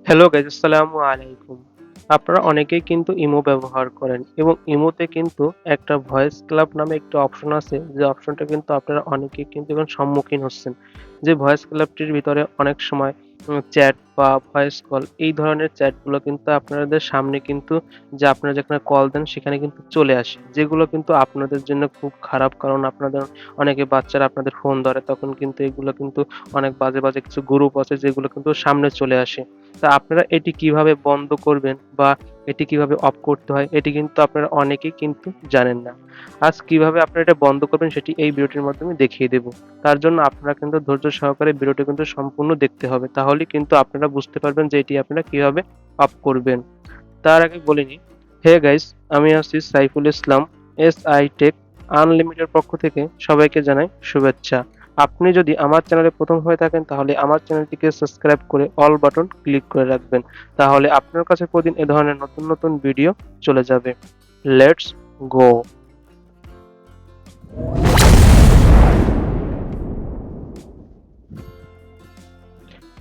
Hello guys, আসসালামু আলাইকুম। আপনারা অনেকেই কিন্তু ইমো ব্যবহার করেন এবং ইমোতে কিন্তু একটা ভয়েস ক্লাব নামে একটা অপশন আছে, যে অপশনটা কিন্তু আপনারা অনেকেই কিন্তু এখন সম্মুখীন হচ্ছেন। যে ভয়েস ক্লাবটির ভিতরে অনেক সময় চ্যাট বা ভয়েস কল এই ধরনের চ্যাটগুলো কিন্তু আপনাদের সামনে কিন্তু, যে আপনারা যেখানে কল দেন সেখানে কিন্তু চলে আসে। যেগুলো কিন্তু আপনাদের জন্য খুব খারাপ, কারণ আপনাদের অনেকে বাচ্চারা আপনাদের ফোন ধরে, তখন কিন্তু এগুলো কিন্তু অনেক বাজে কিছু গ্রুপ আছে যেগুলো কিন্তু সামনে চলে আসে। তা আপনারা এটি কিভাবে বন্ধ করবেন বা এটি কিভাবে অফ করতে হয়, এটি কিন্তু আপনারা অনেকেই কিন্তু জানেন না। আজ কিভাবে আপনারা এটা বন্ধ করবেন সেটি এই ভিডিওটির মাধ্যমে দেখিয়ে দেব। তার জন্য আপনারা কিন্তু ধৈর্য সহকারে ভিডিওটি কিন্তু সম্পূর্ণ দেখতে হবে। তাহলেই কিন্তু আপনারা বুঝতে পারবেন যে এটি আপনারা কিভাবে অফ করবেন। তার আগে বলে নিই, হে গাইস, আমি আছি Saiful Islam, SI take unlimited পক্ষ থেকে সবাইকে জানাই শুভেচ্ছা। আপনি যদি আমার চ্যানেলে প্রথম হয়ে থাকেন তাহলে আমার চ্যানেলটিকে সাবস্ক্রাইব করে অল বাটন ক্লিক করে রাখবেন। তাহলে আপনার কাছে প্রতিদিন এ ধরনের নতুন ভিডিও চলে যাবে। Let's go.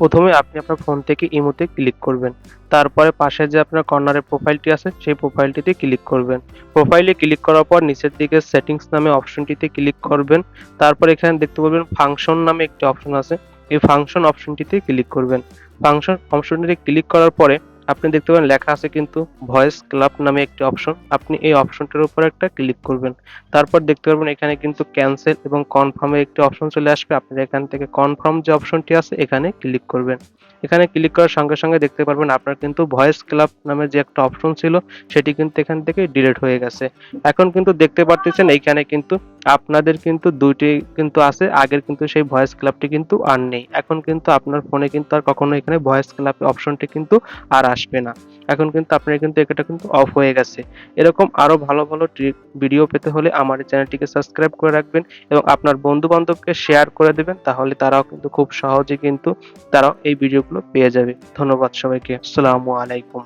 প্রথমে আপনি আপনার ফোন থেকে ইমোতে ক্লিক করবেন। তারপরে পাশে যে আপনার কর্নারে প্রোফাইলটি আছে সেই প্রোফাইলটিতে ক্লিক করবেন। প্রোফাইলে ক্লিক করার পর নিচের দিকে সেটিংস নামে অপশনটিতে ক্লিক করবেন। তারপর এখানে দেখতে পাবেন ফাংশন নামে একটি অপশন আছে। এই ফাংশন অপশনটিতে ক্লিক করবেন। ফাংশন অপশনটিতে ক্লিক করার পরে আপনি দেখতে পাবেন লেখা আছে কিন্তু ভয়েস ক্লাব নামে একটি অপশন। আপনি এই অপশনটির উপর একটা ক্লিক করবেন। তারপর দেখতে পারবেন এখানে কিন্তু ক্যান্সেল এবং কনফার্ম এর একটি অপশন চলে আসবে। আপনারা এখান থেকে কনফার্ম যে অপশনটি আছে এখানে ক্লিক করবেন। এখানে ক্লিক করার সঙ্গে দেখতে পারবেন আপনার কিন্তু ভয়েস ক্লাব নামে যে একটা অপশন ছিল সেটি কিন্তু এখান থেকে ডিলিট হয়ে গেছে। এখন কিন্তু দেখতে পারতেছেন এইখানে কিন্তু আপনাদের কিন্তু ২ টি কিন্তু আছে। আগের কিন্তু সেই ভয়েস ক্লাবটি কিন্তু আর নেই। এখন কিন্তু আপনার ফোনে কিন্তু আর কখনো এখানে ভয়েস ক্লাব অপশনটি কিন্তু আর আসবে না। এখন কিন্তু আপনার কিন্তু এটা কিন্তু অফ হয়ে গেছে। এরকম আরো ভালো ভিডিও পেতে হলে আমার এই চ্যানেলটিকে সাবস্ক্রাইব করে রাখবেন এবং আপনার বন্ধু-বান্ধবকে শেয়ার করে দিবেন। তাহলে তারাও কিন্তু খুব সহজে কিন্তু তারাও এই ভিডিওগুলো পেয়ে যাবে। ধন্যবাদ সবাইকে। আসসালামু আলাইকুম।